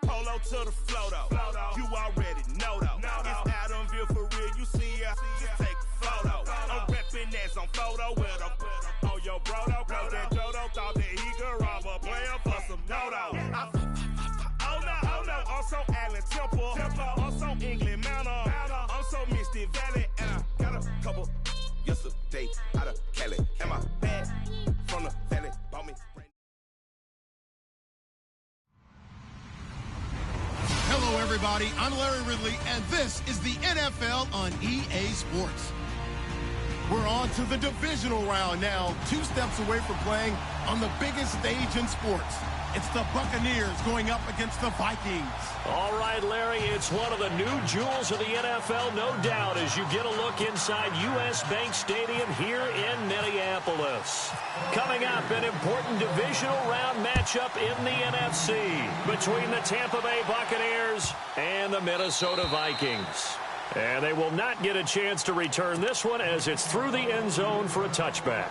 Polo to the flow, though. You already know, though. It's Adamville for real. You see ya, just take a photo. I'm reppin' that's on photo with a on your bro, though. Cause that Jodo thought that he could rob a player for some dodo. Oh no, I'm so Allen Temple. I'm so England Mountain. I'm so Misty Valley. And I got a couple yesterday out of Cali. And my bag from the valley bought me. Hello, everybody. I'm Larry Ridley, and this is the NFL on EA Sports. We're on to the divisional round now, 2 steps away from playing on the biggest stage in sports. It's the Buccaneers going up against the Vikings. All right, Larry, it's one of the new jewels of the NFL, no doubt, as you get a look inside U.S. Bank Stadium here in Minneapolis. Coming up, an important divisional round matchup in the NFC between the Tampa Bay Buccaneers and the Minnesota Vikings. And they will not get a chance to return this one as it's through the end zone for a touchback.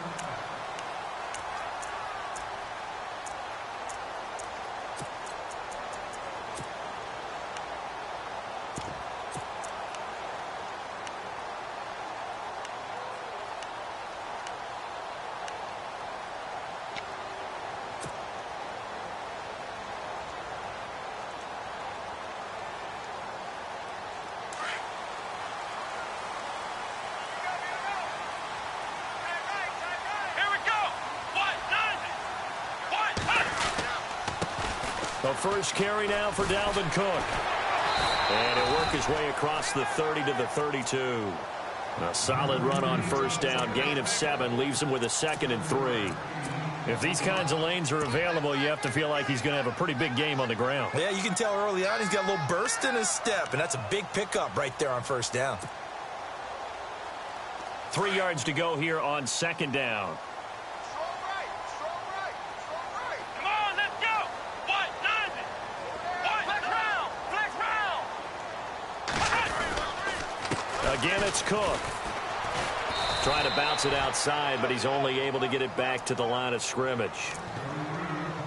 The first carry now for Dalvin Cook. And he'll work his way across the 30 to the 32. A solid run on first down. Gain of 7 leaves him with a 2nd and 3. If these kinds of lanes are available, you have to feel like he's going to have a pretty big game on the ground. Yeah, you can tell early on he's got a little burst in his step, and that's a big pickup right there on first down. 3 yards to go here on 2nd down. Again, it's Cook. Trying to bounce it outside, but he's only able to get it back to the line of scrimmage.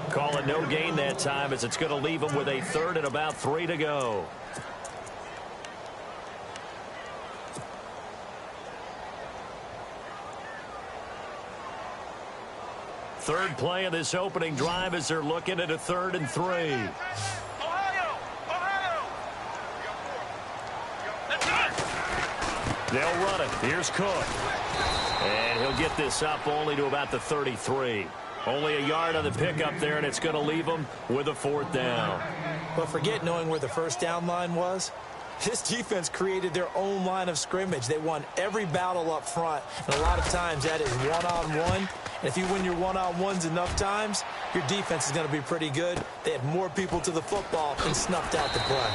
Call it no gain that time as it's going to leave him with a 3rd and about 3 to go. Third play of this opening drive as they're looking at a 3rd and 3. They'll run it. Here's Cook. And he'll get this up only to about the 33. Only a yard on the pickup there, and it's going to leave him with a 4th down. But forget knowing where the first down line was. This defense created their own line of scrimmage. They won every battle up front, and a lot of times that is one-on-one. And if you win your one-on-ones enough times, your defense is going to be pretty good. They had more people to the football and snuffed out the play.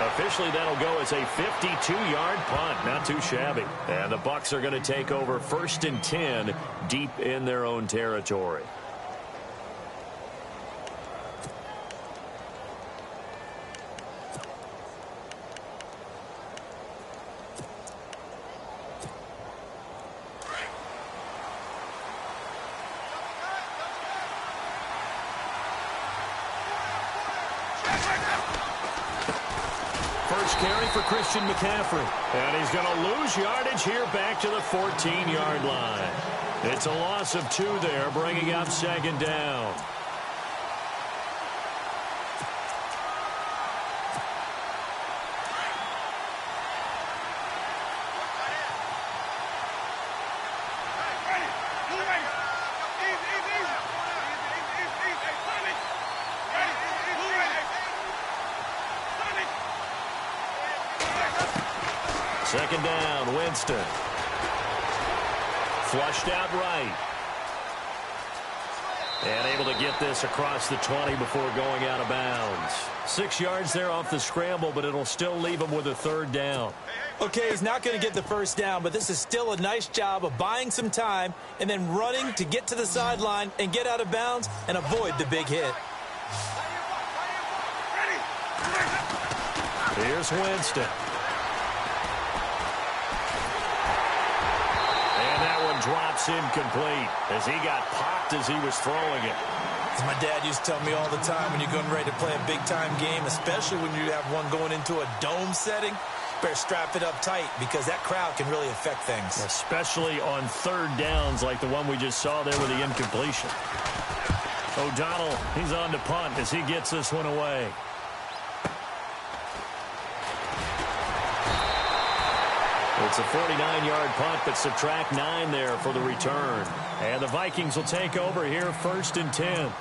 Officially, that'll go as a 52-yard punt. Not too shabby. And the Bucs are going to take over 1st and 10 deep in their own territory. Carry for Christian McCaffrey. And he's going to lose yardage here back to the 14-yard line. It's a loss of 2 there, bringing up 2nd down. Second down, Winston. Flushed out right. And able to get this across the 20 before going out of bounds. 6 yards there off the scramble, but it'll still leave him with a 3rd down. Okay, he's not going to get the first down, but this is still a nice job of buying some time and then running to get to the sideline and get out of bounds and avoid the big hit. Here's Winston. Drops incomplete as he got popped as he was throwing it. My dad used to tell me all the time, when you're getting ready to play a big-time game, especially when you have one going into a dome setting, better strap it up tight because that crowd can really affect things. Especially on third downs like the one we just saw there with the incompletion. O'Donnell, he's on to punt as he gets this one away. It's a 49-yard punt, but subtract 9 there for the return. And the Vikings will take over here, 1st and 10.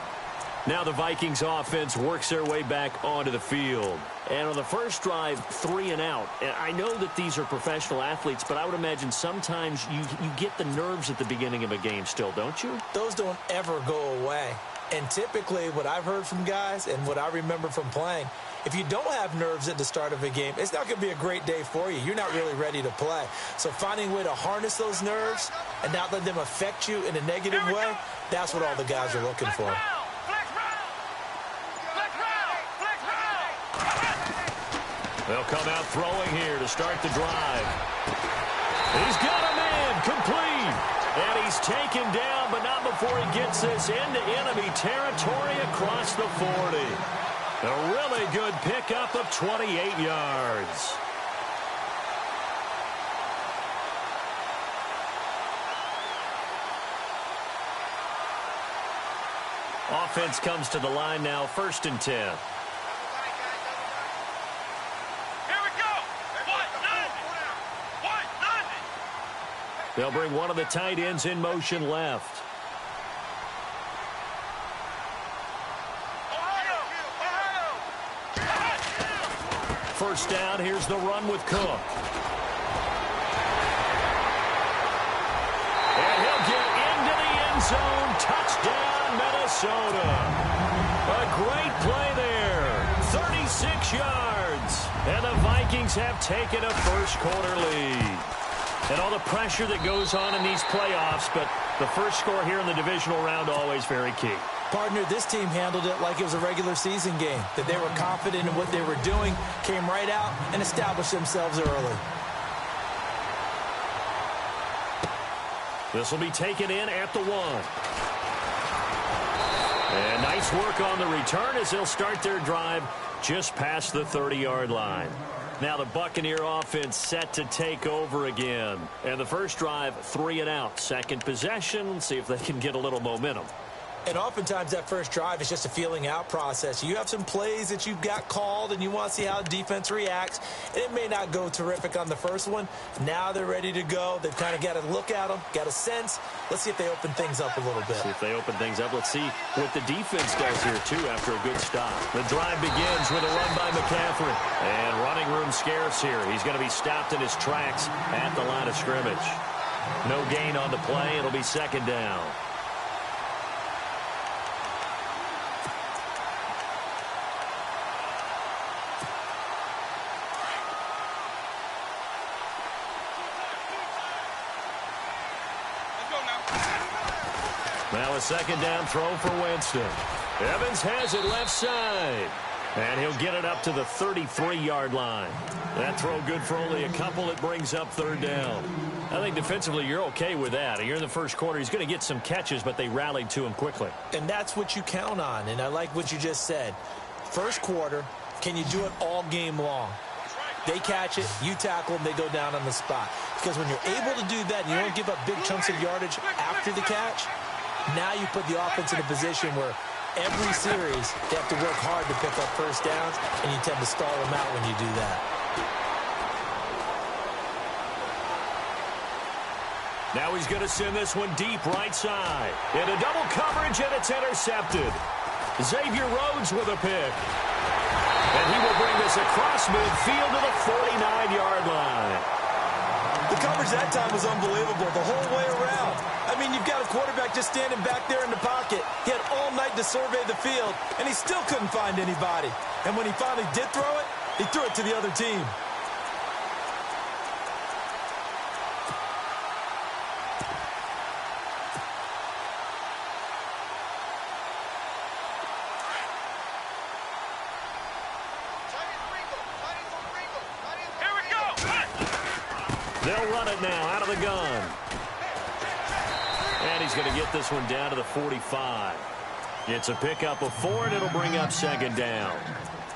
Now the Vikings offense works their way back onto the field. And on the first drive, 3 and out. And I know that these are professional athletes, but I would imagine sometimes you get the nerves at the beginning of a game still, don't you? Those don't ever go away. And typically what I've heard from guys and what I remember from playing, if you don't have nerves at the start of a game, it's not going to be a great day for you. You're not really ready to play. So finding a way to harness those nerves and not let them affect you in a negative way, that's what all the guys are looking for. They'll come out throwing here to start the drive. He's got a man complete. And he's taken down, but not before he gets this into enemy territory across the 40. A really good pickup of 28 yards. Offense comes to the line now, 1st and 10. They'll bring one of the tight ends in motion left. First down, here's the run with Cook. And he'll get into the end zone. Touchdown, Minnesota. A great play there. 36 yards. And the Vikings have taken a first-quarter lead. And all the pressure that goes on in these playoffs, but the first score here in the divisional round always very key. Partner, this team handled it like it was a regular season game, that they were confident in what they were doing, came right out and established themselves early. This will be taken in at the 1. And nice work on the return as they'll start their drive just past the 30-yard line. Now the Buccaneer offense set to take over again. And the first drive, 3 and out. Second possession, see if they can get a little momentum. And oftentimes that first drive is just a feeling out process. You have some plays that you've got called and you want to see how defense reacts. And it may not go terrific on the first one. Now they're ready to go. They've kind of got to look at them, got a sense. Let's see if they open things up a little bit. See if they open things up. Let's see what the defense does here, too, after a good stop. The drive begins with a run by McCaffrey. And running room scarce here. He's going to be stopped in his tracks at the line of scrimmage. No gain on the play. It'll be 2nd down. Now a 2nd down throw for Winston. Evans has it left side. And he'll get it up to the 33-yard line. That throw good for only a couple. It brings up 3rd down. I think defensively you're okay with that. Here in the first quarter, he's going to get some catches, but they rallied to him quickly. And that's what you count on. And I like what you just said. First quarter, can you do it all game long? They catch it, you tackle them, they go down on the spot. Because when you're able to do that and you don't give up big chunks of yardage after the catch, now you put the offense in a position where every series they have to work hard to pick up first downs, and you tend to stall them out when you do that. Now he's going to send this one deep right side. Into double coverage, and it's intercepted. Xavier Rhodes with a pick. And he will bring this across midfield to the 49-yard line. The coverage that time was unbelievable the whole way around. I mean, you've got a quarterback just standing back there in the pocket. He had all night to survey the field, and he still couldn't find anybody. And when he finally did throw it, he threw it to the other team. They'll run it now out of the gun. And he's going to get this one down to the 45. It's a pickup of 4, and it'll bring up second down.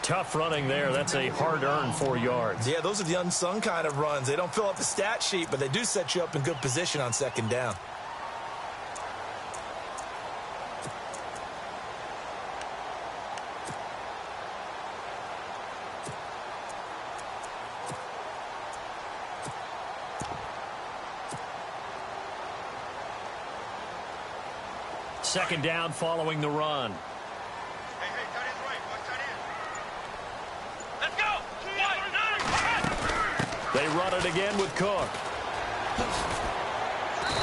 Tough running there. That's a hard-earned 4 yards. Yeah, those are the unsung kind of runs. They don't fill up the stat sheet, but they do set you up in good position on second down. Second down following the run. Hey, tight end's right. Watch tight end. Let's go. They run it again with Cook.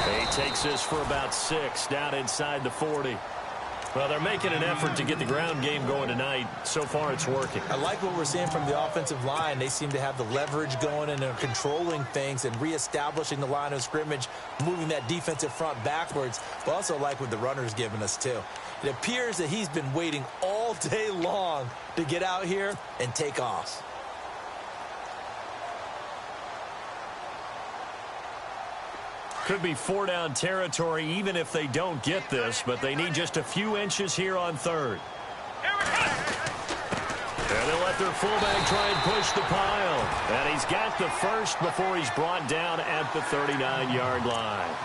He takes this for about 6 down inside the 40. Well, they're making an effort to get the ground game going tonight. So far, it's working. I like what we're seeing from the offensive line. They seem to have the leverage going, and they're controlling things and reestablishing the line of scrimmage, moving that defensive front backwards. But also like what the runner's giving us, too. It appears that he's been waiting all day long to get out here and take off. Could be 4-down territory even if they don't get this, but they need just a few inches here on third. And they'll let their fullback try and push the pile. And he's got the first before he's brought down at the 39-yard line.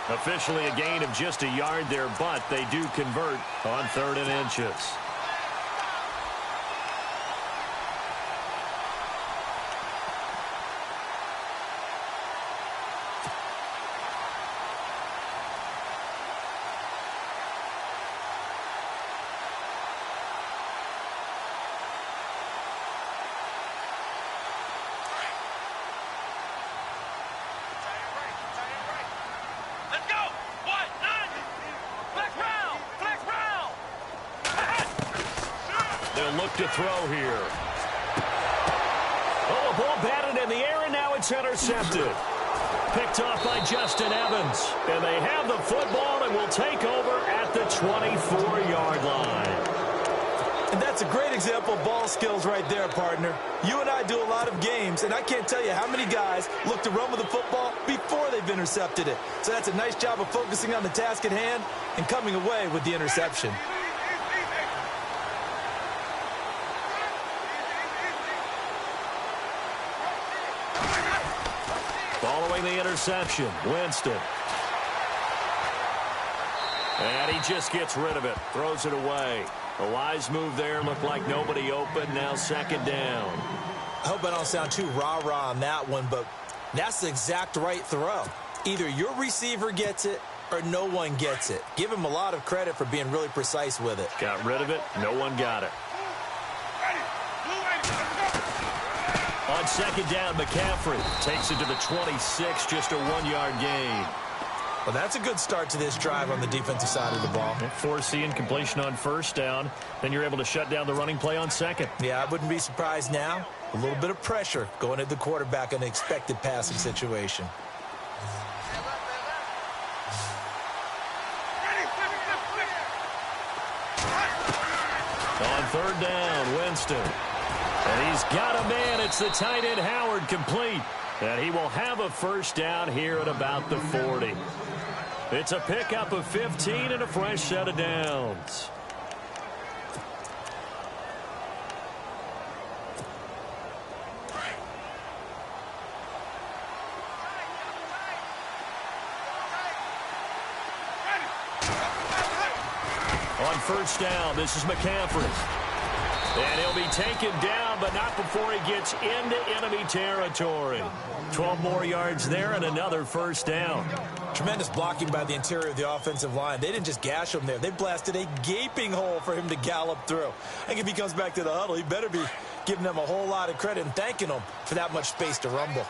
Officially a gain of just a yard there, but they do convert on 3rd and inches. Look to throw here. Oh, a ball batted in the air, and now it's intercepted. Picked off by Justin Evans. And they have the football and will take over at the 24-yard line. And that's a great example of ball skills right there, partner. You and I do a lot of games, and I can't tell you how many guys look to run with the football before they've intercepted it. So that's a nice job of focusing on the task at hand and coming away with the interception. Following the interception, Winston. And he just gets rid of it, throws it away. A wise move there, looked like nobody open, now second down. I hope I don't sound too rah-rah on that one, but that's the exact right throw. Either your receiver gets it or no one gets it. Give him a lot of credit for being really precise with it. Got rid of it, no one got it. On second down, McCaffrey takes it to the 26, just a 1-yard gain. Well, that's a good start to this drive on the defensive side of the ball. Forcing completion on first down. Then you're able to shut down the running play on second. Yeah, I wouldn't be surprised now. A little bit of pressure going at the quarterback in an expected passing situation. On third down, Winston. And he's got a man. It's the tight end, Howard, complete. And he will have a first down here at about the 40. It's a pickup of 15 and a fresh set of downs. On first down, this is McCaffrey. And he'll be taken down, but not before he gets into enemy territory. 12 more yards there and another first down. Tremendous blocking by the interior of the offensive line. They didn't just gash him there. They blasted a gaping hole for him to gallop through. I think if he comes back to the huddle, he better be giving them a whole lot of credit and thanking them for that much space to rumble.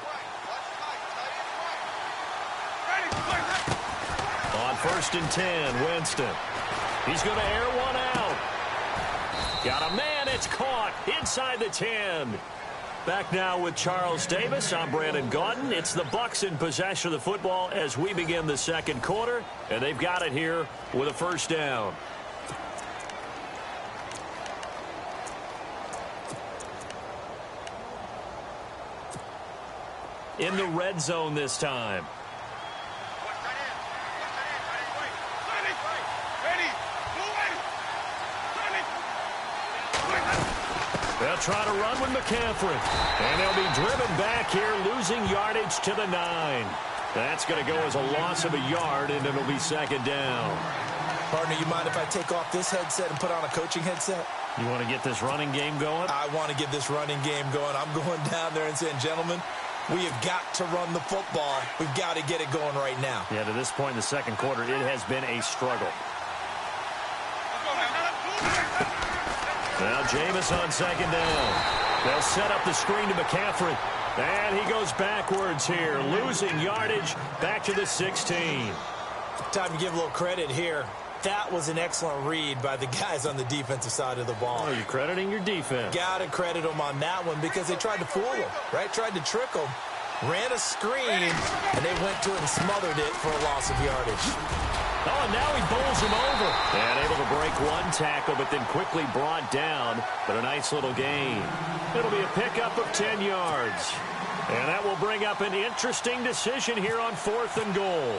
On 1st and 10, Winston. He's going to air one out. Got a man, it's caught inside the 10. Back now with Charles Davis. I'm Brandon Gaudin. It's the Bucs in possession of the football as we begin the second quarter, and they've got it here with a first down. In the red zone this time. They'll try to run with McCaffrey. And they'll be driven back here, losing yardage to the 9. That's going to go as a loss of a yard, and it'll be second down. Partner, you mind if I take off this headset and put on a coaching headset? You want to get this running game going? I want to get this running game going. I'm going down there and saying, gentlemen, we have got to run the football. We've got to get it going right now. Yeah, to this point in the second quarter, it has been a struggle. Now Jameis on second down. They'll set up the screen to McCaffrey. And he goes backwards here, losing yardage back to the 16. Time to give a little credit here. That was an excellent read by the guys on the defensive side of the ball. Oh, you're crediting your defense. Got to credit them on that one because they tried to fool them, right? Tried to trick them. Ran a screen, and they went to it and smothered it for a loss of yardage. Oh, and now he bowls him over. And able to break one tackle, but then quickly brought down. But a nice little gain. It'll be a pickup of 10 yards. And that will bring up an interesting decision here on 4th and goal.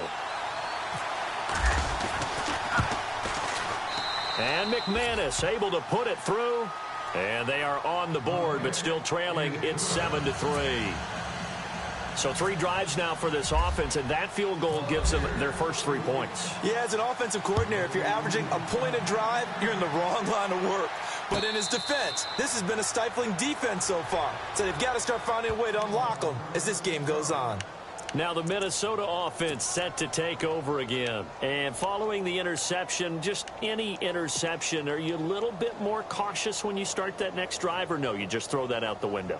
And McManus able to put it through. And they are on the board, but still trailing. It's 7-3. So 3 drives now for this offense, and that field goal gives them their first 3 points. Yeah, as an offensive coordinator, if you're averaging a point a drive, you're in the wrong line of work. But in his defense, this has been a stifling defense so far. So they've got to start finding a way to unlock them as this game goes on. Now the Minnesota offense set to take over again. And following the interception, just any interception, are you a little bit more cautious when you start that next drive, or no, you just throw that out the window?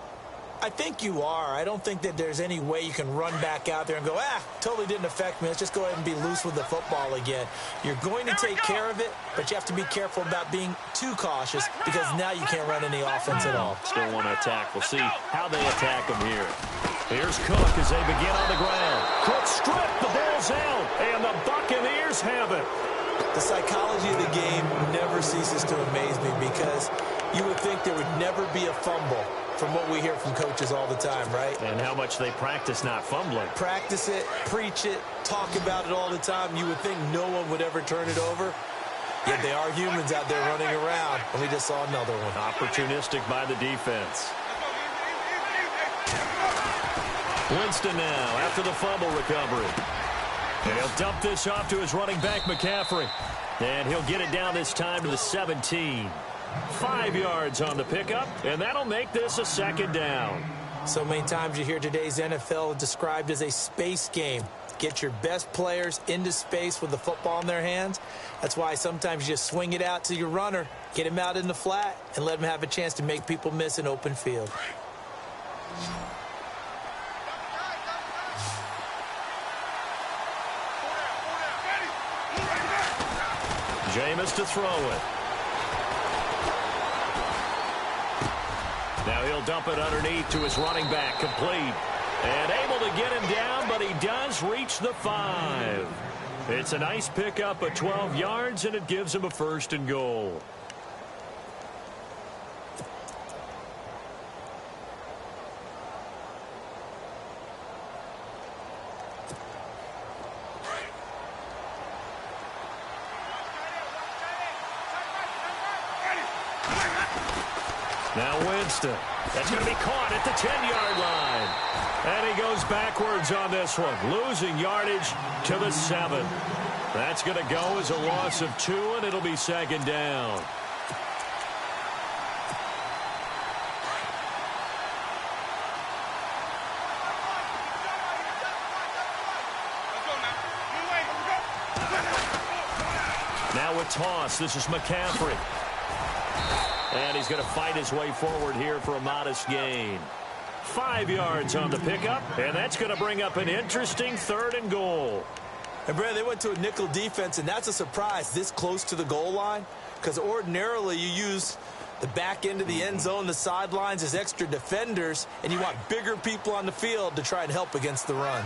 I think you are. I don't think that there's any way you can run back out there and go, totally didn't affect me. Let's just go ahead and be loose with the football again. You're going to take care of it, but you have to be careful about being too cautious because now you can't run any offense at all. Still want to attack. We'll see how they attack them here. Here's Cook as they begin on the ground. Cook stripped, the ball's out, and the Buccaneers have it. The psychology of the game never ceases to amaze me because you would think there would never be a fumble from what we hear from coaches all the time, right? And how much they practice not fumbling. Practice it, preach it, talk about it all the time. You would think no one would ever turn it over. Yet they are humans out there running around, and we just saw another one. Opportunistic by the defense. Winston now after the fumble recovery. And he'll dump this off to his running back, McCaffrey. And he'll get it down this time to the 17. 5 yards on the pickup, and that'll make this a second down. So many times you hear today's NFL described as a space game. Get your best players into space with the football in their hands. That's why sometimes you just swing it out to your runner, get him out in the flat, and let him have a chance to make people miss an open field. Jameis to throw it. Now he'll dump it underneath to his running back, complete. And able to get him down, but he does reach the 5. It's a nice pickup of 12 yards, and it gives him a 1st and goal. Now Winston. That's going to be caught at the 10-yard line. And he goes backwards on this one, losing yardage to the 7. That's going to go as a loss of 2, and it'll be second down. Now a toss. This is McCaffrey. And he's going to fight his way forward here for a modest gain. 5 yards on the pickup, and that's going to bring up an interesting 3rd and goal. And, Brad, they went to a nickel defense, and that's a surprise this close to the goal line because ordinarily you use the back end of the end zone, the sidelines as extra defenders, and you want bigger people on the field to try and help against the run.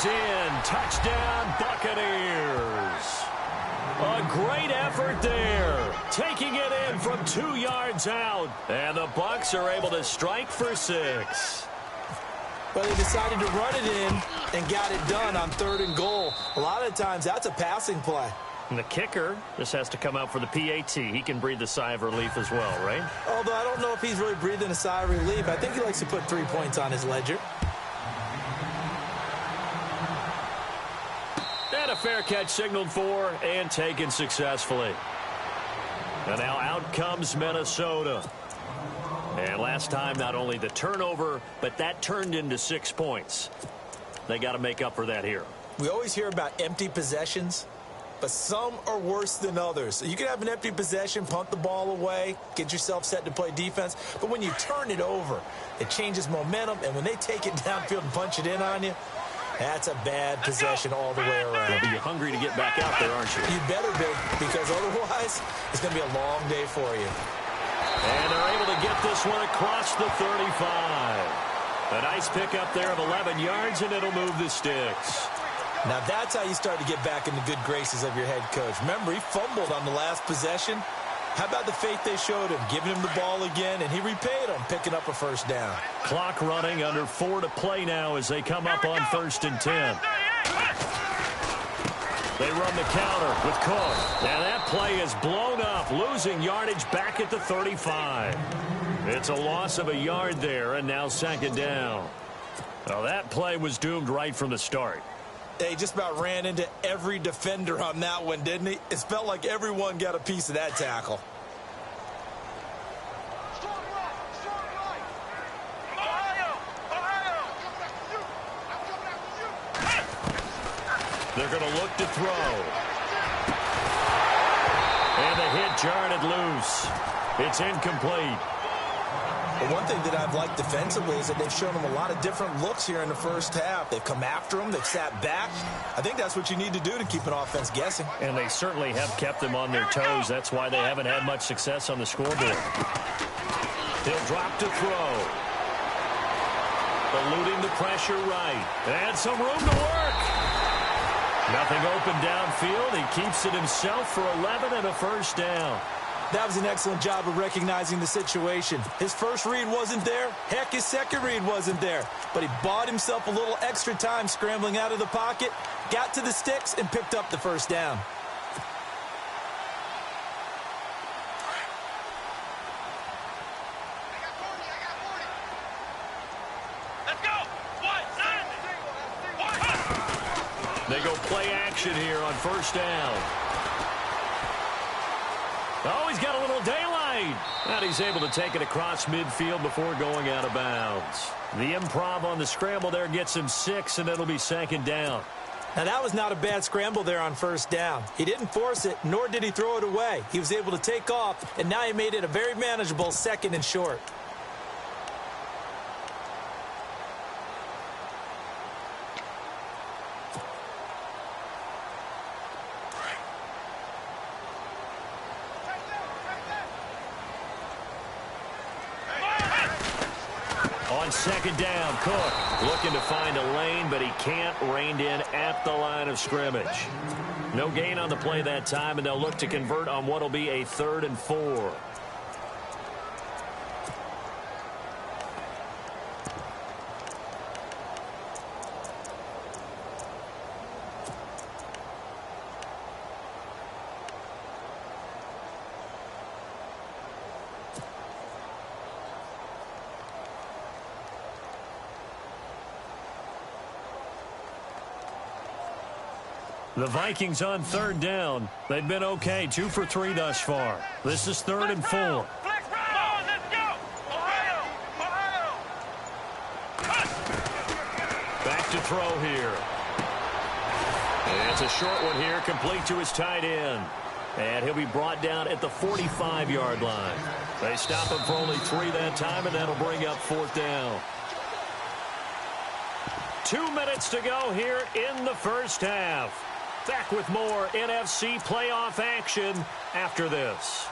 In. Touchdown, Buccaneers. A great effort there. Taking it in from 2 yards out. And the Bucs are able to strike for 6. Well, they decided to run it in and got it done on 3rd and goal. A lot of times, that's a passing play. And the kicker just has to come out for the PAT. He can breathe a sigh of relief as well, right? Although I don't know if he's really breathing a sigh of relief. I think he likes to put 3 points on his ledger. And a fair catch signaled for and taken successfully. And now out comes Minnesota. And last time, not only the turnover, but that turned into 6 points. They got to make up for that here. We always hear about empty possessions, but some are worse than others. You can have an empty possession, punt the ball away, get yourself set to play defense, but when you turn it over, it changes momentum, and when they take it downfield and punch it in on you, that's a bad possession all the way around. Well, you're hungry to get back out there, aren't you? You better be, because otherwise, it's going to be a long day for you. And they're able to get this one across the 35. A nice pickup there of 11 yards, and it'll move the sticks. Now, that's how you start to get back in the good graces of your head coach. Remember, he fumbled on the last possession. How about the faith they showed him, giving him the ball again, and he repaid them, picking up a first down. Clock running, under 4 to play now as they come up on 1st and 10. They run the counter with Cook. Now that play is blown up, losing yardage back at the 35. It's a loss of a yard there, and now 2nd down. Well, that play was doomed right from the start. They just about ran into every defender on that one, didn't he? It felt like everyone got a piece of that tackle. They're going to look to throw. And the hit jarred it loose. It's incomplete. But one thing that I've liked defensively is that they've shown them a lot of different looks here in the first half. They've come after them. They've sat back. I think that's what you need to do to keep an offense guessing. And they certainly have kept them on their toes. That's why they haven't had much success on the scoreboard. He'll drop to throw. Eluding the pressure right. And some room to work. Nothing open downfield. He keeps it himself for 11 and a first down. That was an excellent job of recognizing the situation. His first read wasn't there. Heck, his second read wasn't there. But he bought himself a little extra time scrambling out of the pocket, got to the sticks, and picked up the first down. They go play action here on 1st down. Oh, he's got a little daylight. And he's able to take it across midfield before going out of bounds. The improv on the scramble there gets him 6, and it'll be 2nd down. Now, that was not a bad scramble there on 1st down. He didn't force it, nor did he throw it away. He was able to take off, and now he made it a very manageable 2nd and short. On 2nd down, Cook looking to find a lane, but he can't. Reined in at the line of scrimmage. No gain on the play that time, and they'll look to convert on what will be a 3rd and 4. The Vikings on 3rd down. They've been okay, 2 for 3 thus far. This is 3rd and 4. Back to throw here. And it's a short one here, complete to his tight end. And he'll be brought down at the 45-yard line. They stop him for only 3 that time, and that'll bring up 4th down. 2 minutes to go here in the first half. Back with more NFC playoff action after this.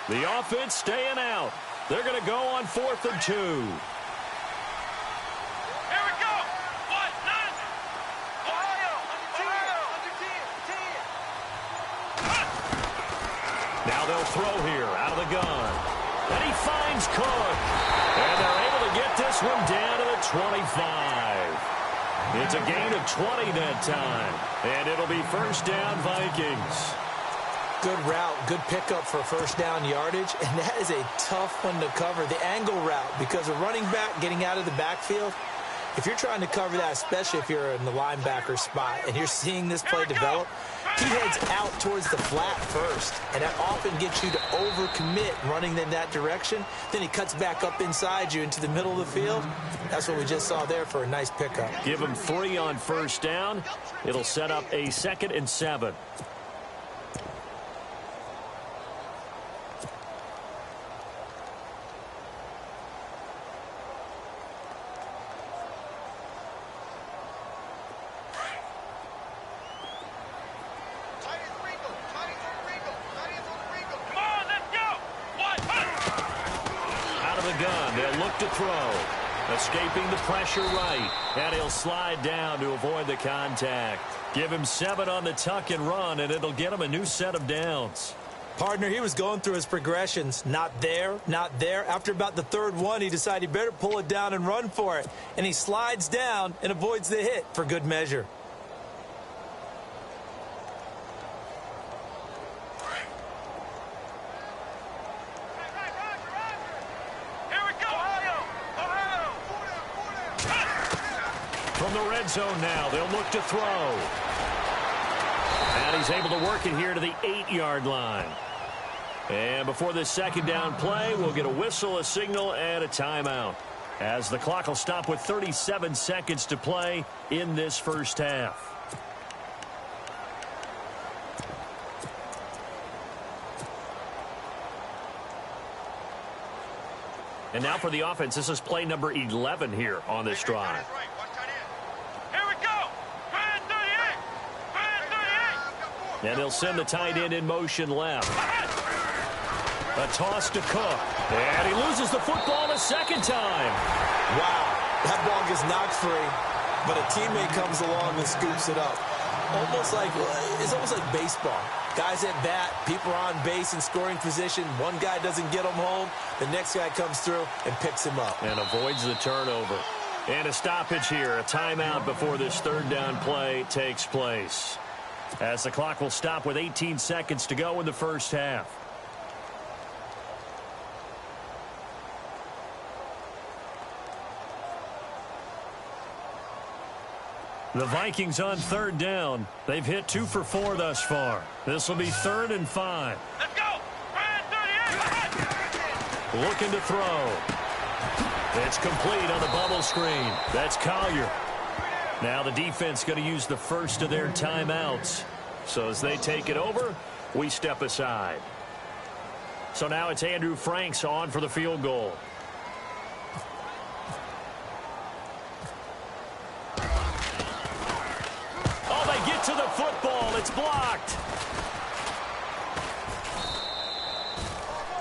The offense staying out. They're going to go on 4th and 2. Here we go. What? None. Ohio. Under 10. Now they'll throw here out of the gun. And he finds Cook. And they're able to get this one down to the 25. It's a gain of 20 that time. And it'll be first down Vikings. Good route, good pickup for first down yardage, and that is a tough one to cover. The angle route, because a running back getting out of the backfield, if you're trying to cover that, especially if you're in the linebacker spot and you're seeing this play develop, he heads out towards the flat first, and that often gets you to overcommit running in that direction. Then he cuts back up inside you into the middle of the field. That's what we just saw there for a nice pickup. Give him 3 on first down. It'll set up a 2nd and 7. To throw, escaping the pressure right, and he'll slide down to avoid the contact. Give him 7 on the tuck and run, and it'll get him a new set of downs. Partner, he was going through his progressions. Not there, not there. After about the 3rd one, he decided he better pull it down and run for it. And he slides down and avoids the hit for good measure. From the red zone now, they'll look to throw. And he's able to work it here to the 8-yard line. And before this 2nd down play, we'll get a whistle, a signal, and a timeout, as the clock will stop with 37 seconds to play in this first half. And now for the offense, this is play number 11 here on this drive. And they'll send the tight end in motion left. A toss to Cook. And he loses the football a 2nd time. Wow, that ball gets knocked free, but a teammate comes along and scoops it up. It's almost like baseball. Guys at bat, people are on base in scoring position. One guy doesn't get him home. The next guy comes through and picks him up. And avoids the turnover. And a stoppage here, a timeout before this 3rd down play takes place, as the clock will stop with 18 seconds to go in the first half. The Vikings on 3rd down. They've hit 2 for 4 thus far. This will be 3rd and 5. Let's go. Looking to throw. It's complete on the bubble screen. That's Collier. Now the defense going to use the first of their timeouts. So as they take it over, we step aside. So now it's Andrew Franks on for the field goal. Oh, they get to the football. It's blocked.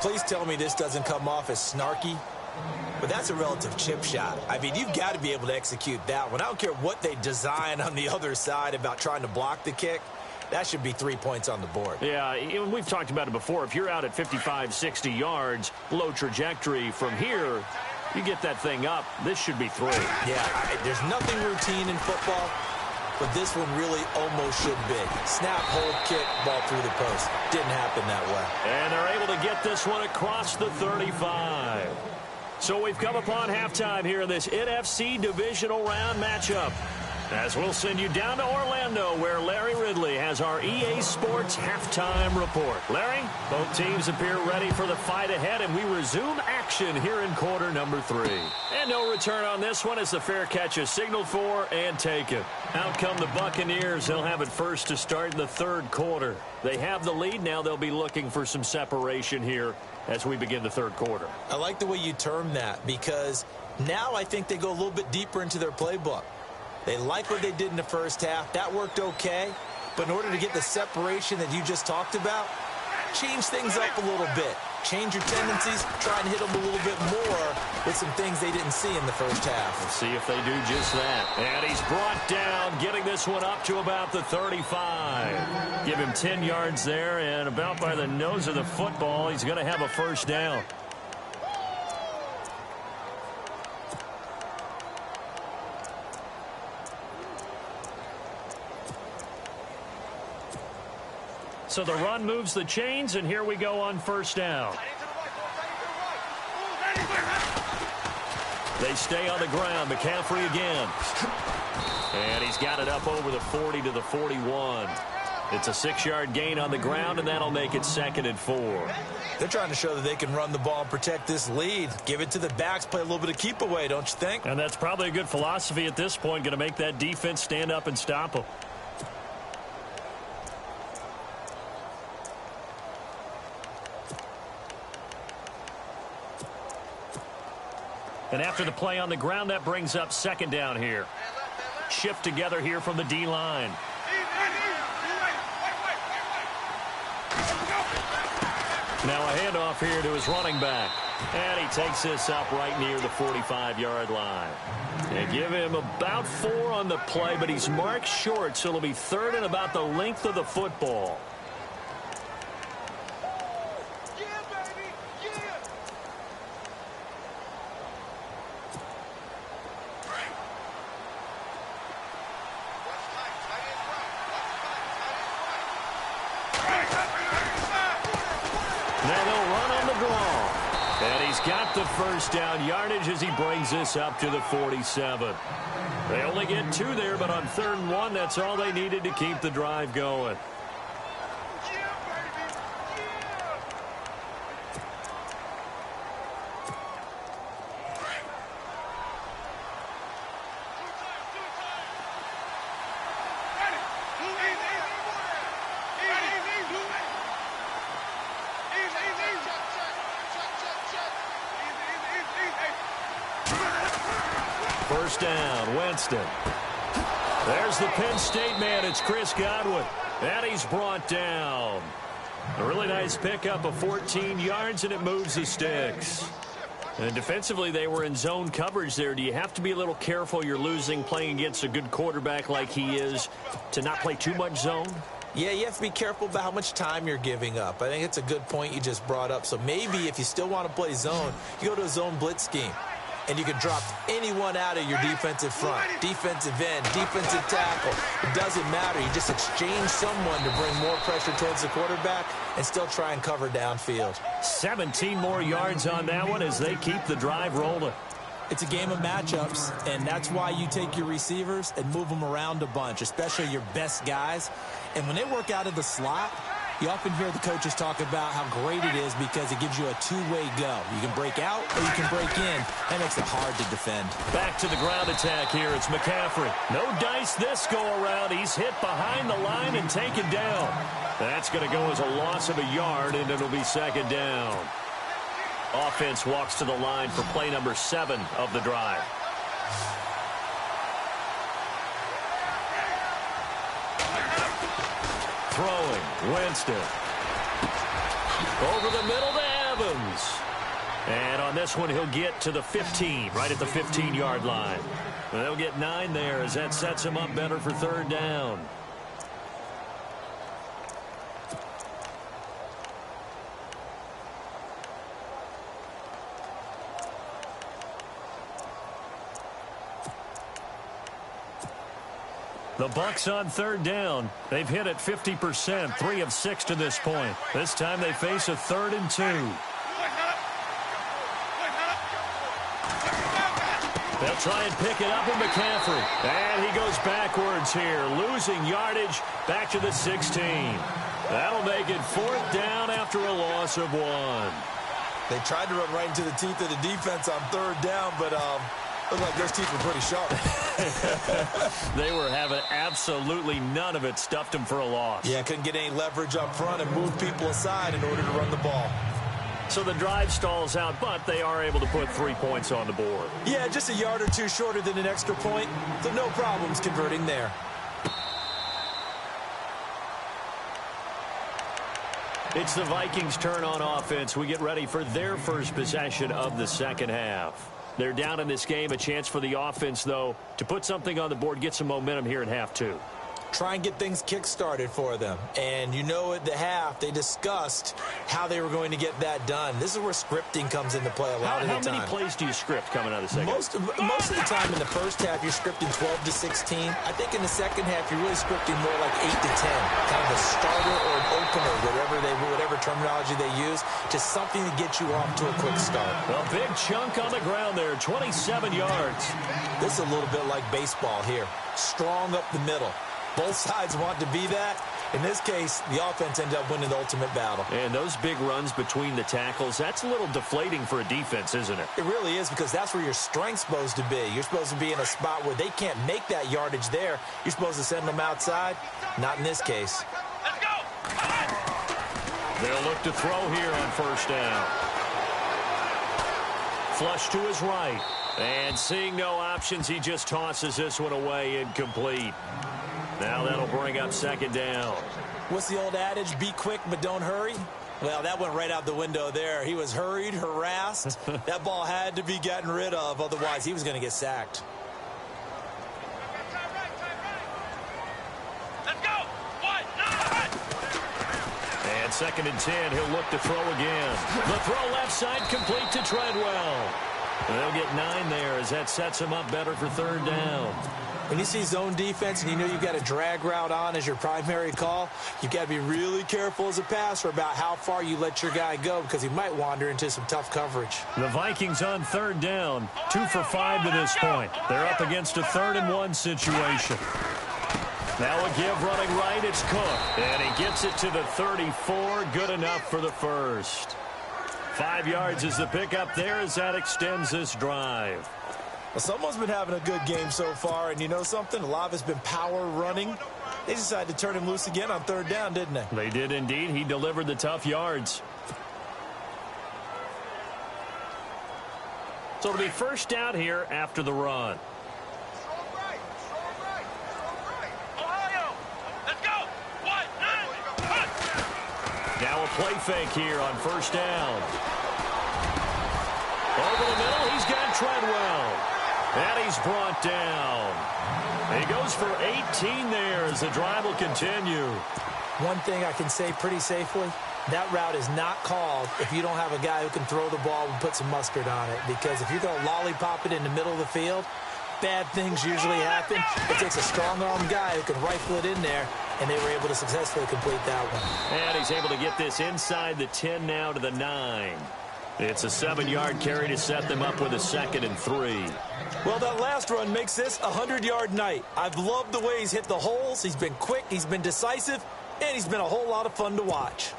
Please tell me this doesn't come off as snarky. But that's a relative chip shot. I mean, you've got to be able to execute that one. I don't care what they design on the other side about trying to block the kick. That should be 3 points on the board. Yeah, we've talked about it before. If you're out at 55, 60 yards, low trajectory from here, you get that thing up, this should be 3. Yeah, there's nothing routine in football, but this one really almost should be. Snap, hold, kick, ball through the post. Didn't happen that way. And they're able to get this one across the 35. So we've come upon halftime here in this NFC divisional round matchup, as we'll send you down to Orlando, where Larry Ridley has our EA Sports halftime report. Larry, both teams appear ready for the fight ahead, and we resume action here in quarter number 3. And no return on this one as the fair catch is signaled for and taken. Out come the Buccaneers. They'll have it first to start in the 3rd quarter. They have the lead. Now they'll be looking for some separation here as we begin the 3rd quarter. I like the way you term that, because now I think they go a little bit deeper into their playbook. They like what they did in the first half. That worked okay. But in order to get the separation that you just talked about, change things up a little bit. change your tendencies, try and hit them a little bit more with some things they didn't see in the first half. Let's see if they do just that. And he's brought down, getting this one up to about the 35. Give him 10 yards there, and about by the nose of the football, he's going to have a first down. So the run moves the chains, and here we go on first down. They stay on the ground. McCaffrey again. And he's got it up over the 40 to the 41. It's a 6-yard gain on the ground, and that'll make it 2nd and 4. They're trying to show that they can run the ball and protect this lead. Give it to the backs, play a little bit of keep away, don't you think? And that's probably a good philosophy at this point, going to make that defense stand up and stop them. And after the play on the ground, that brings up 2nd down here. Shift together here from the D-line. Now a handoff here to his running back. And he takes this up right near the 45-yard line. They give him about 4 on the play, but he's marked short, so it'll be 3rd and about the length of the football. Got the first down yardage as he brings this up to the 47. They only get 2 there, but on 3rd and 1, that's all they needed to keep the drive going. First down, Winston. There's the Penn State man. It's Chris Godwin. And he's brought down. A really nice pickup of 14 yards, and it moves the sticks. And defensively, they were in zone coverage there. Do you have to be a little careful? You're losing playing against a good quarterback like he is to not play too much zone? Yeah, you have to be careful about how much time you're giving up. I think it's a good point you just brought up. So maybe if you still want to play zone, you go to a zone blitz scheme. And you can drop anyone out of your defensive front, defensive end, defensive tackle. It doesn't matter. You just exchange someone to bring more pressure towards the quarterback and still try and cover downfield. 17 more yards on that one as they keep the drive rolling. It's a game of matchups, and that's why you take your receivers and move them around a bunch, especially your best guys. And when they work out of the slot, you often hear the coaches talk about how great it is because it gives you a two-way go. You can break out or you can break in. That makes it hard to defend. Back to the ground attack here. It's McCaffrey. No dice this go-around. He's hit behind the line and taken down. That's going to go as a loss of a yard, and it'll be 2nd down. Offense walks to the line for play number 7 of the drive. Throwing, Winston. Over the middle to Evans. And on this one, he'll get to the 15, right at the 15-yard line. And they'll get 9 there as that sets him up better for 3rd down. The Bucs on 3rd down. They've hit it 50%, 3 of 6 to this point. This time they face a 3rd and 2. They'll try and pick it up with McCaffrey. And he goes backwards here, losing yardage back to the 16. That'll make it 4th down after a loss of 1. They tried to run right into the teeth of the defense on 3rd down, but looked like those teeth were pretty sharp. They were having absolutely none of it. Stuffed them for a loss. Yeah, couldn't get any leverage up front and move people aside in order to run the ball. So the drive stalls out, but they are able to put 3 points on the board. Yeah, just a yard or 2 shorter than an extra point, so no problems converting there. It's the Vikings' turn on offense. We get ready for their first possession of the second half. They're down in this game. A chance for the offense, though, to put something on the board, get some momentum here in half two. Try and get things kick-started for them. And you know at the half, they discussed how they were going to get that done. This is where scripting comes into play a lot of the time. How many plays do you script coming out of the second? Most of the time in the first half, you're scripting 12 to 16. I think in the second half, you're really scripting more like 8 to 10. Kind of a starter or an opener, whatever terminology they use. Just something to get you off to a quick start. A big chunk on the ground there, 27 yards. This is a little bit like baseball here. Strong up the middle. Both sides want to be that. In this case, the offense ended up winning the ultimate battle. And those big runs between the tackles, that's a little deflating for a defense, isn't it? It really is, because that's where your strength's supposed to be. You're supposed to be in a spot where they can't make that yardage there. You're supposed to send them outside. Not in this case. Let's go! They'll look to throw here on first down. Flush to his right. And seeing no options, he just tosses this one away incomplete. Now that'll bring up second down. What's the old adage? Be quick, but don't hurry. Well, that went right out the window there. He was hurried, harassed. That ball had to be gotten rid of. Otherwise, he was going to get sacked. Let's go! 1, 9! And second and 10, he'll look to throw again. The throw left side complete to Treadwell. They'll get 9 there as that sets him up better for third down. When you see zone defense and you know you've got a drag route on as your primary call, you've got to be really careful as a passer about how far you let your guy go, because he might wander into some tough coverage. The Vikings on third down, 2 for 5 to this point. They're up against a 3rd and 1 situation. Now a give running right, it's Cook. And he gets it to the 34, good enough for the first. 5 yards is the pickup there as that extends this drive. Well, someone's been having a good game so far, and you know something? A lot of it's been power running. They decided to turn him loose again on third down, didn't they? They did indeed. He delivered the tough yards. So it'll be first down here after the run. Strong right! Ohio! Let's go! 1, 9! Now a play fake here on first down. Over the middle, he's got Treadwell. And he's brought down. He goes for 18 there as the drive will continue. One thing I can say pretty safely, that route is not called if you don't have a guy who can throw the ball and put some mustard on it. Because if you're going to lollipop it in the middle of the field, bad things usually happen. It takes a strong-arm guy who can rifle it in there, and they were able to successfully complete that one. And he's able to get this inside the 10 now to the 9. It's a 7-yard carry to set them up with a 2nd and 3. Well, that last run makes this a 100-yard night. I've loved the way he's hit the holes. He's been quick, he's been decisive, and he's been a whole lot of fun to watch.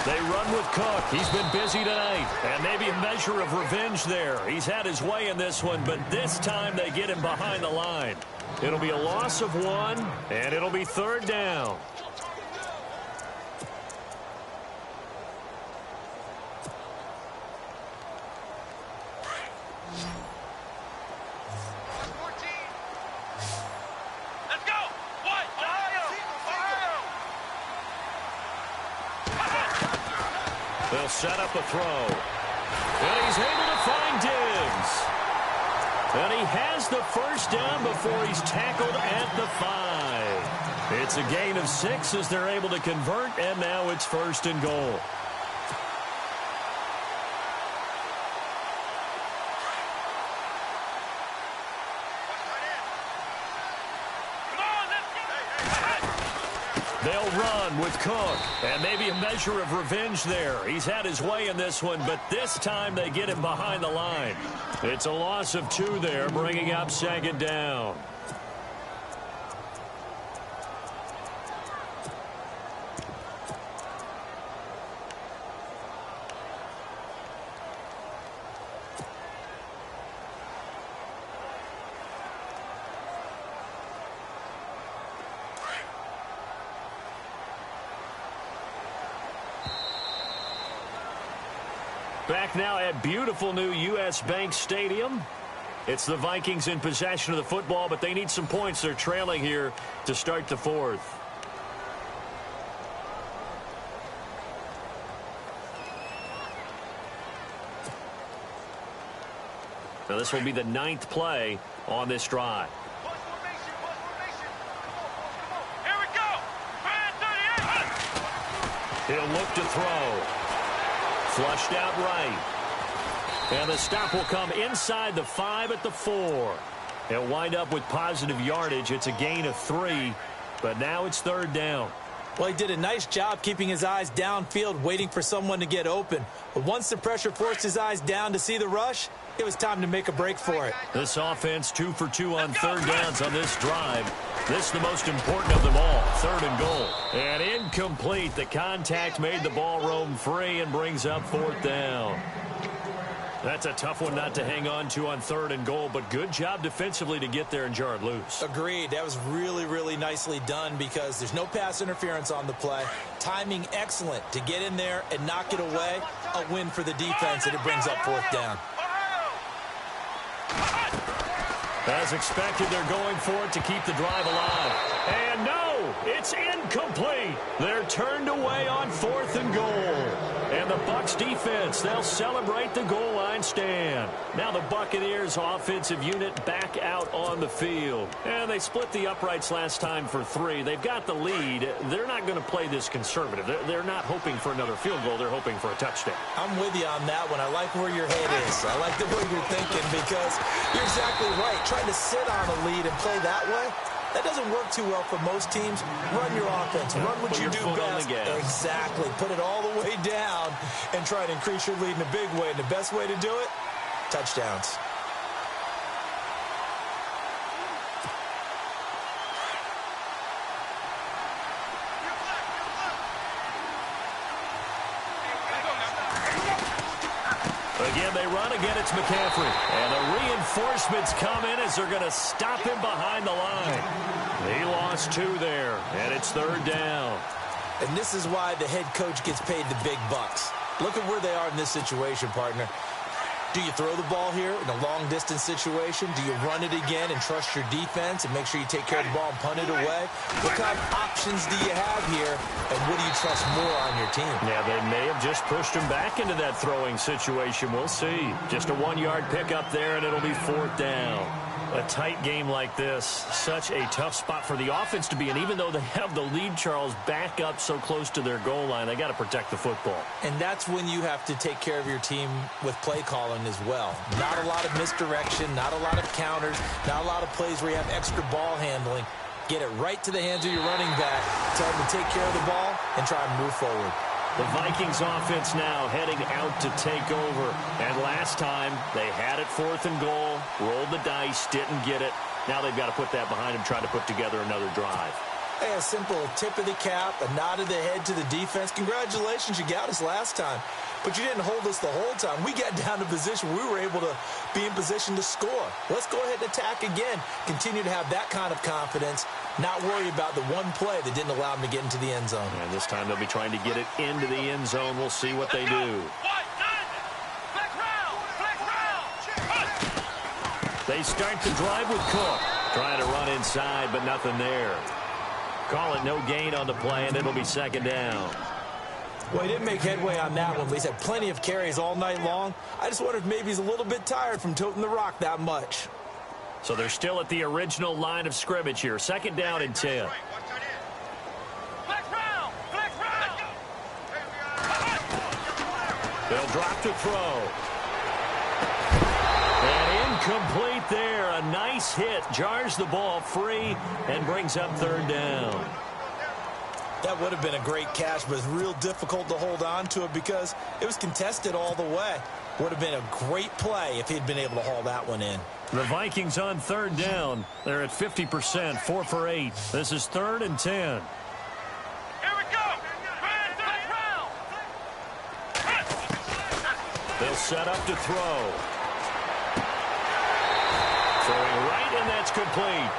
They run with Cook. He's been busy tonight. And maybe a measure of revenge there. He's had his way in this one, but this time they get him behind the line. It'll be a loss of 1, and it'll be third down. They'll set up a throw. And he's able to find Diggs. And he has the first down before he's tackled at the 5. It's a gain of 6 as they're able to convert, and now it's 1st and goal. They'll run with Cook, and maybe a measure of revenge there. He's had his way in this one, but this time they get him behind the line. It's a loss of 2 there, bringing up 2nd down. Back now at beautiful new U.S. Bank Stadium. It's the Vikings in possession of the football, but they need some points. They're trailing here to start the fourth. Now this will be the 9th play on this drive. Here we go. He'll look to throw. Flushed out right. And the stop will come inside the 5 at the 4. He'll wind up with positive yardage. It's a gain of 3, but now it's 3rd down. Well, he did a nice job keeping his eyes downfield, waiting for someone to get open. But once the pressure forced his eyes down to see the rush, it was time to make a break for it. This offense 2 for 2 on 3rd downs on this drive. This is the most important of them all, 3rd and goal. And incomplete. The contact made the ball roam free and brings up 4th down. That's a tough one not to hang on to on 3rd and goal, but good job defensively to get there and jar it loose. Agreed. That was really, really nicely done because there's no pass interference on the play. Timing excellent to get in there and knock it away. A win for the defense, and it brings up 4th down. As expected, they're going for it to keep the drive alive. And no, it's incomplete. They're turned away on 4th and goal. And the Bucs defense, they'll celebrate the goal line stand. Now the Buccaneers offensive unit back out on the field. And they split the uprights last time for 3. They've got the lead. They're not going to play this conservative. They're not hoping for another field goal. They're hoping for a touchdown. I'm with you on that one. I like where your head is. I like the way you're thinking because you're exactly right. Trying to sit on a lead and play that way, that doesn't work too well for most teams. Run your offense. Run what you do best. Exactly. Put it all the way down and try to increase your lead in a big way. And the best way to do it, touchdowns. Again, they run. Again, it's McCaffrey. And the reinforcements come in as they're going to stop him behind the line. He lost 2 there, and it's 3rd down. And this is why the head coach gets paid the big bucks. Look at where they are in this situation, partner. Do you throw the ball here in a long-distance situation? Do you run it again and trust your defense and make sure you take care of the ball and punt it away? What kind of options do you have here, and what do you trust more on your team? Yeah, they may have just pushed him back into that throwing situation. We'll see. Just a 1-yard pickup there, and it'll be 4th down. A tight game like this, such a tough spot for the offense to be in. Even though they have the lead, Charles, back up so close to their goal line, they got to protect the football. And that's when you have to take care of your team with play calling as well. Not a lot of misdirection, not a lot of counters, not a lot of plays where you have extra ball handling. Get it right to the hands of your running back, tell them to take care of the ball, and try and move forward. The Vikings offense now heading out to take over. And last time, they had it 4th and goal, rolled the dice, didn't get it. Now they've got to put that behind them, try to put together another drive. Hey, a simple tip of the cap, a nod of the head to the defense. Congratulations, you got us last time. But you didn't hold us the whole time. We got down to position. We were able to be in position to score. Let's go ahead and attack again. Continue to have that kind of confidence. Not worry about the one play that didn't allow them to get into the end zone. And this time they'll be trying to get it into the end zone. We'll see what they do. They start the drive with Cook. Trying to run inside, but nothing there. Call it no gain on the play, and it'll be 2nd down. Well, he didn't make headway on that one, but he's had plenty of carries all night long. I just wonder if maybe he's a little bit tired from toting the rock that much. So they're still at the original line of scrimmage here. 2nd down and 10. They'll drop to throw. And incomplete there. A nice hit. Jars the ball free and brings up 3rd down. That would have been a great catch, but it's real difficult to hold on to it because it was contested all the way. Would have been a great play if he'd been able to haul that one in. The Vikings on 3rd down. They're at 50%, 4 for 8. This is 3rd and 10. Here we go. They'll set up to throw. Throwing right, and that's complete.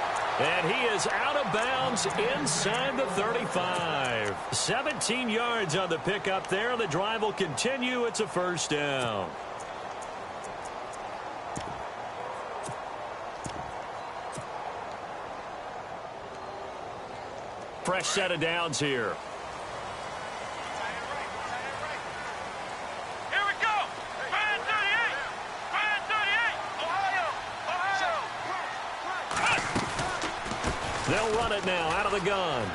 And he is out of bounds inside the 35. 17 yards on the pickup there. The drive will continue. It's a first down. Fresh set of downs here. They'll run it now out of the gun.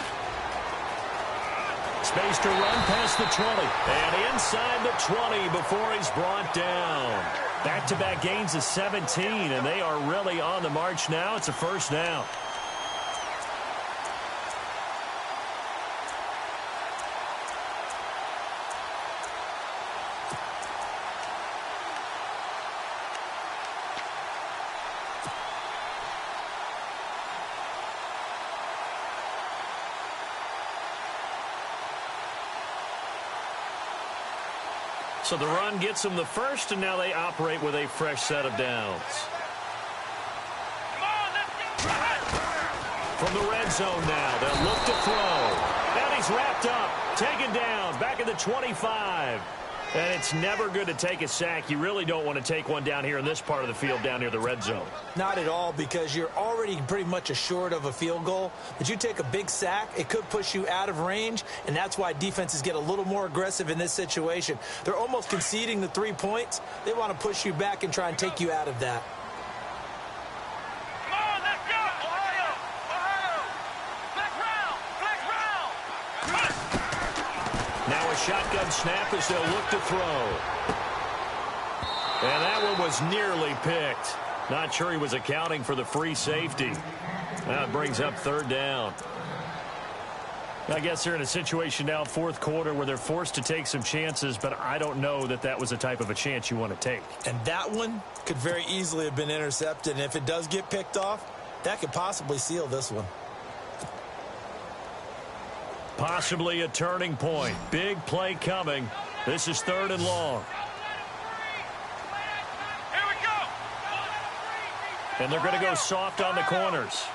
Space to run past the 20. And inside the 20 before he's brought down. Back-to-back gains of 17, and they are really on the march now. It's a first down. So the run gets them the first, and now they operate with a fresh set of downs. From the red zone now, they'll look to throw. And he's wrapped up, taken down, back at the 25. And it's never good to take a sack. You really don't want to take one down here in this part of the field, down near the red zone. Not at all, because you're already pretty much assured of a field goal. But you take a big sack, it could push you out of range, and that's why defenses get a little more aggressive in this situation. They're almost conceding the 3 points. They want to push you back and try and take you out of that. Now a shotgun snap as they'll look to throw. And that one was nearly picked. Not sure he was accounting for the free safety. That brings up third down. I guess they're in a situation now, fourth quarter, where they're forced to take some chances, but I don't know that that was the type of a chance you want to take. And that one could very easily have been intercepted. And if it does get picked off, that could possibly seal this one. Possibly a turning point. Big play coming. This is third and long. Here we go. And they're going to go soft on the corners.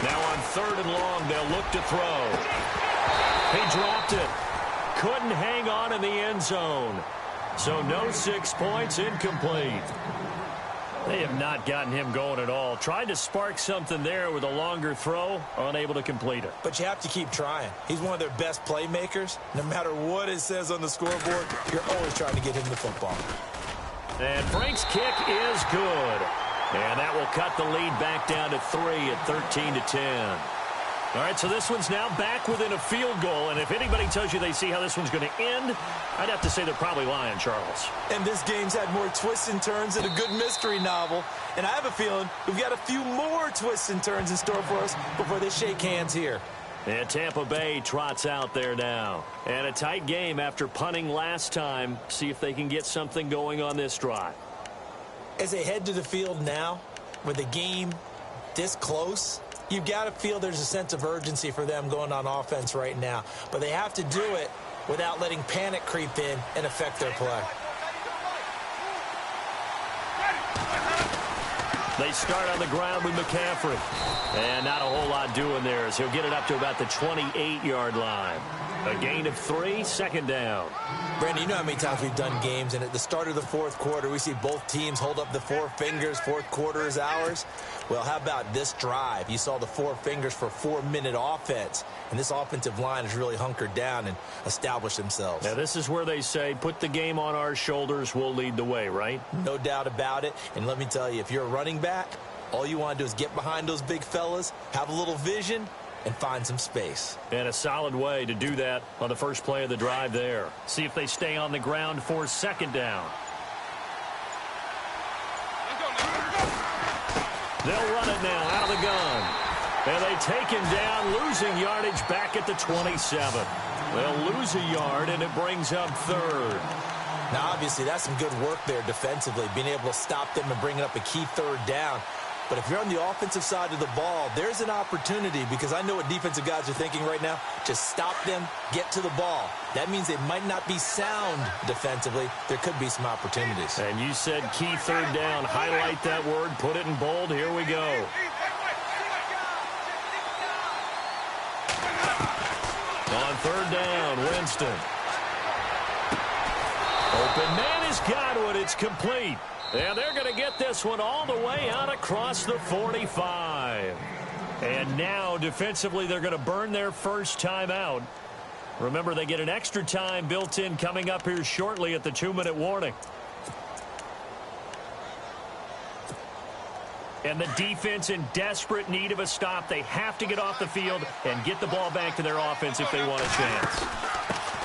Now on third and long, they'll look to throw. He dropped it. Couldn't hang on in the end zone. So no 6 points, incomplete. They have not gotten him going at all. Tried to spark something there with a longer throw, unable to complete it. But you have to keep trying. He's one of their best playmakers. No matter what it says on the scoreboard, you're always trying to get him the football. And Frank's kick is good. And that will cut the lead back down to 3 at 13-10. All right, so this one's now back within a field goal. And if anybody tells you they see how this one's going to end, I'd have to say they're probably lying, Charles. And this game's had more twists and turns than a good mystery novel. And I have a feeling we've got a few more twists and turns in store for us before they shake hands here. And Tampa Bay trots out there now. And a tight game after punting last time. See if they can get something going on this drive. As they head to the field now, with the game this close, you've got to feel there's a sense of urgency for them going on offense right now. But they have to do it without letting panic creep in and affect their play. They start on the ground with McCaffrey. And not a whole lot doing there as he'll get it up to about the 28-yard line. A gain of 3, second down. Brandon, you know how many times we've done games, and at the start of the fourth quarter, we see both teams hold up the 4 fingers, fourth quarter is ours. Well, how about this drive? You saw the 4 fingers for 4-minute offense, and this offensive line has really hunkered down and established themselves. Now, this is where they say, put the game on our shoulders, we'll lead the way, right? No doubt about it, and let me tell you, if you're a running back, all you want to do is get behind those big fellas, have a little vision, and find some space. And a solid way to do that on the first play of the drive there. See if they stay on the ground for second down. They'll run it now out of the gun. And they take him down, losing yardage back at the 27. They'll lose a yard, and it brings up third. Now, obviously, that's some good work there defensively, being able to stop them and bring up a key third down. But if you're on the offensive side of the ball, there's an opportunity, because I know what defensive guys are thinking right now. Just stop them, get to the ball. That means they might not be sound defensively. There could be some opportunities. And you said key third down. Highlight that word. Put it in bold. Here we go. On third down, Winston. Open man has got it. It's complete. And they're going to get this one all the way out across the 45. And now, defensively, they're going to burn their first timeout. Remember, they get an extra time built in coming up here shortly at the 2-minute warning. And the defense in desperate need of a stop. They have to get off the field and get the ball back to their offense if they want a chance.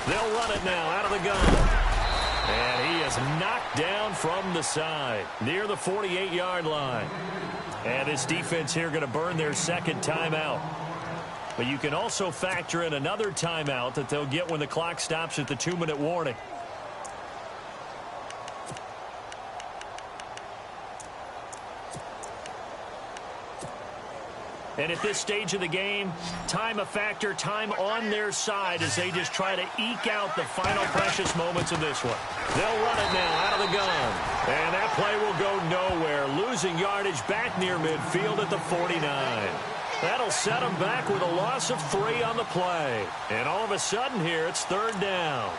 They'll run it now out of the gun. And he is knocked down from the side near the 48-yard line. And this defense here going to burn their second timeout. But you can also factor in another timeout that they'll get when the clock stops at the 2-minute warning. And at this stage of the game, time a factor, time on their side as they just try to eke out the final precious moments of this one. They'll run it now out of the gun. And that play will go nowhere, losing yardage back near midfield at the 49. That'll set them back with a loss of 3 on the play. And all of a sudden here, it's third down.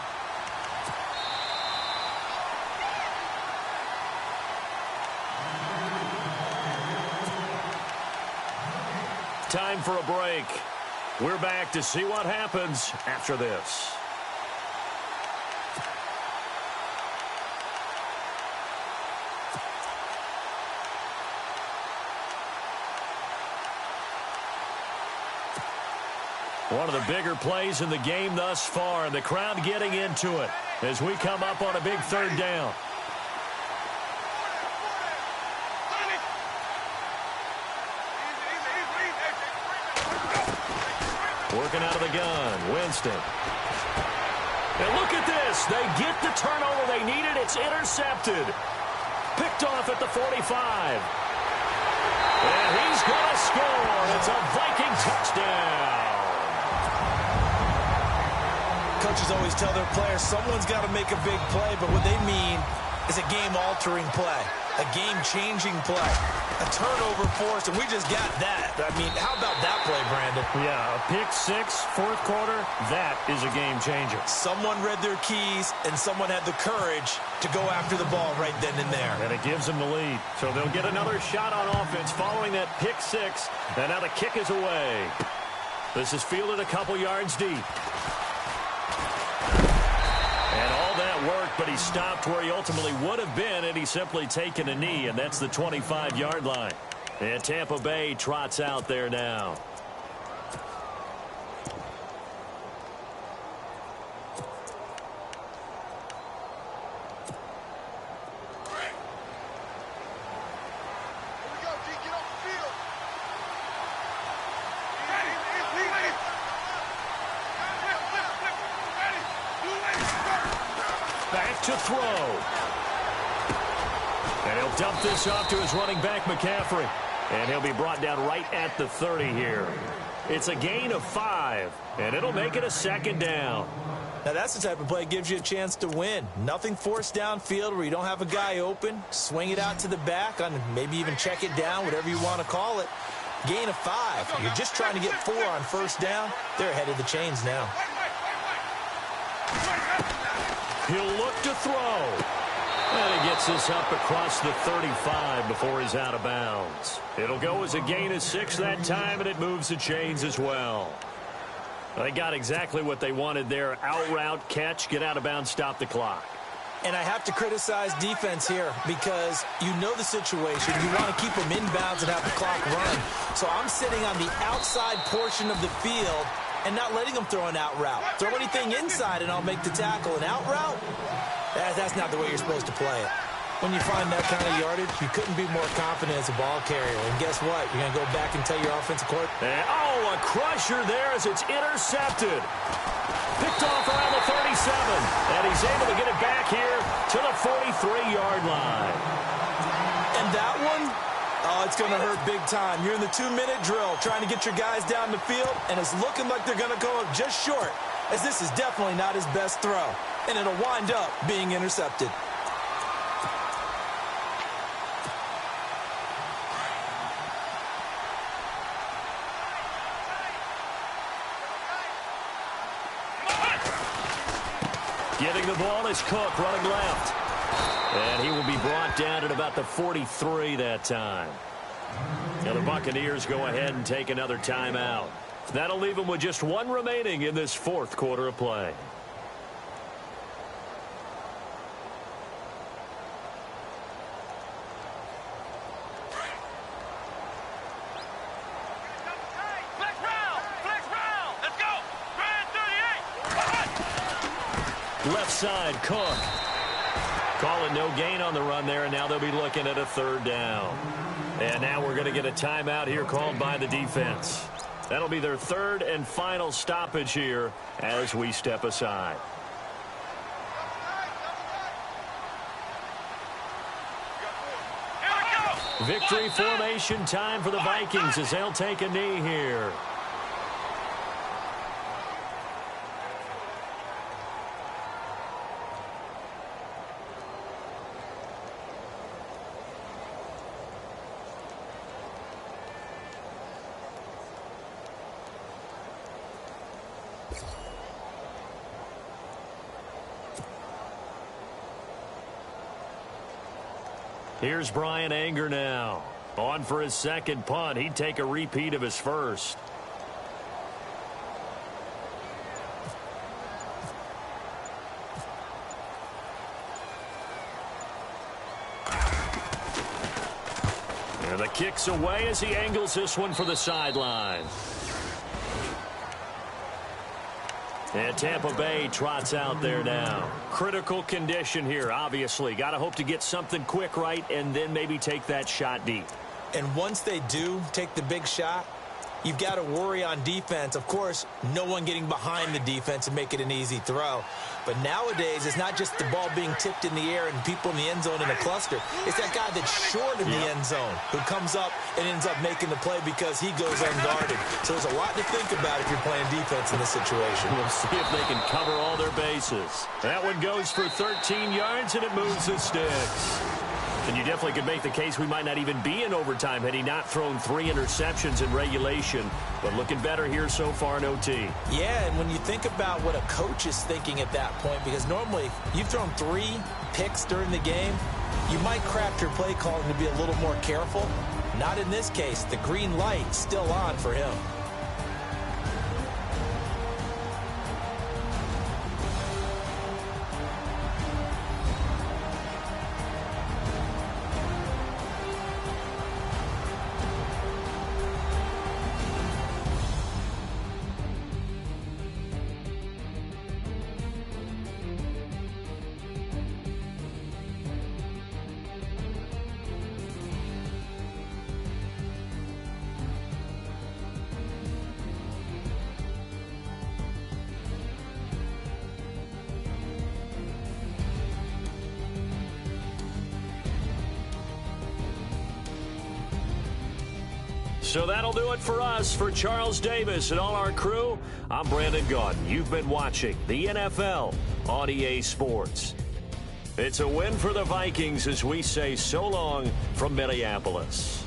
Time for a break. We're back to see what happens after this. One of the bigger plays in the game thus far, and the crowd getting into it as we come up on a big third down. Working out of the gun, Winston. And look at this. They get the turnover they needed. It's intercepted. Picked off at the 45. And he's going to score. It's a Viking touchdown. Coaches always tell their players someone's got to make a big play, but what they mean is a game-altering play, a game-changing play, a turnover forced, and we just got that. I mean, how about that play, Brandon? Yeah, a pick six, fourth quarter, that is a game changer. Someone read their keys, and someone had the courage to go after the ball right then and there. And it gives them the lead. So they'll get another shot on offense following that pick six, and now the kick is away. This is fielded a couple yards deep. And all that worked, but he stopped where he ultimately would have been had he simply taken a knee, and that's the 25-yard line. And Tampa Bay trots out there now. Back to throw. And he'll dump this off to his running back, McCaffrey. And he'll be brought down right at the 30 here. It's a gain of 5, and it'll make it a second down. Now, that's the type of play that gives you a chance to win. Nothing forced downfield where you don't have a guy open. Swing it out to the back, on maybe even check it down, whatever you want to call it. Gain of 5. You're just trying to get 4 on first down. They're ahead of the chains now. He'll look to throw. And he gets this up across the 35 before he's out of bounds. It'll go as a gain of 6 that time, and it moves the chains as well. They got exactly what they wanted there. Out route, catch, get out of bounds, stop the clock. And I have to criticize defense here because you know the situation. You want to keep them inbounds and have the clock run. So I'm sitting on the outside portion of the field and not letting them throw an out route. Throw anything inside and I'll make the tackle. An out route? That's not the way you're supposed to play it. When you find that kind of yardage, you couldn't be more confident as a ball carrier. And guess what? You're going to go back and tell your offensive coordinator. Oh, a crusher there as it's intercepted. Picked off around the 37. And he's able to get it back here to the 43-yard line. And that one Oh, it's going to hurt big time. You're in the 2-minute drill trying to get your guys down the field, and it's looking like they're going to go up just short, as this is definitely not his best throw, and it'll wind up being intercepted. Getting the ball is Cook running left. And he will be brought down at about the 43 that time. Now the Buccaneers go ahead and take another timeout. That'll leave them with just one remaining in this fourth quarter of play. Left side, Cook. Calling no gain on the run there, and now they'll be looking at a third down. And now we're going to get a timeout here called by the defense. That'll be their third and final stoppage here as we step aside. Victory formation time for the Vikings as they'll take a knee here. Here's Brian Anger now. On for his second punt. He'd take a repeat of his first. And the kick's away as he angles this one for the sideline. And Tampa Bay trots out there now. Critical condition here, obviously. Got to hope to get something quick right and then maybe take that shot deep. And once they do take the big shot, you've got to worry on defense. Of course, no one getting behind the defense and make it an easy throw. But nowadays, it's not just the ball being tipped in the air and people in the end zone in a cluster. It's that guy that's short in the end zone who comes up and ends up making the play because he goes unguarded. So there's a lot to think about if you're playing defense in this situation. We'll see if they can cover all their bases. That one goes for 13 yards, and it moves the sticks. And you definitely could make the case we might not even be in overtime had he not thrown 3 interceptions in regulation. But looking better here so far in OT. Yeah, and when you think about what a coach is thinking at that point, because normally you've thrown 3 picks during the game, you might craft your play calling to be a little more careful. Not in this case. The green light's still on for him. So that'll do it for us. For Charles Davis and all our crew, I'm Brandon Gaudin. You've been watching the NFL on EA Sports. It's a win for the Vikings as we say so long from Minneapolis.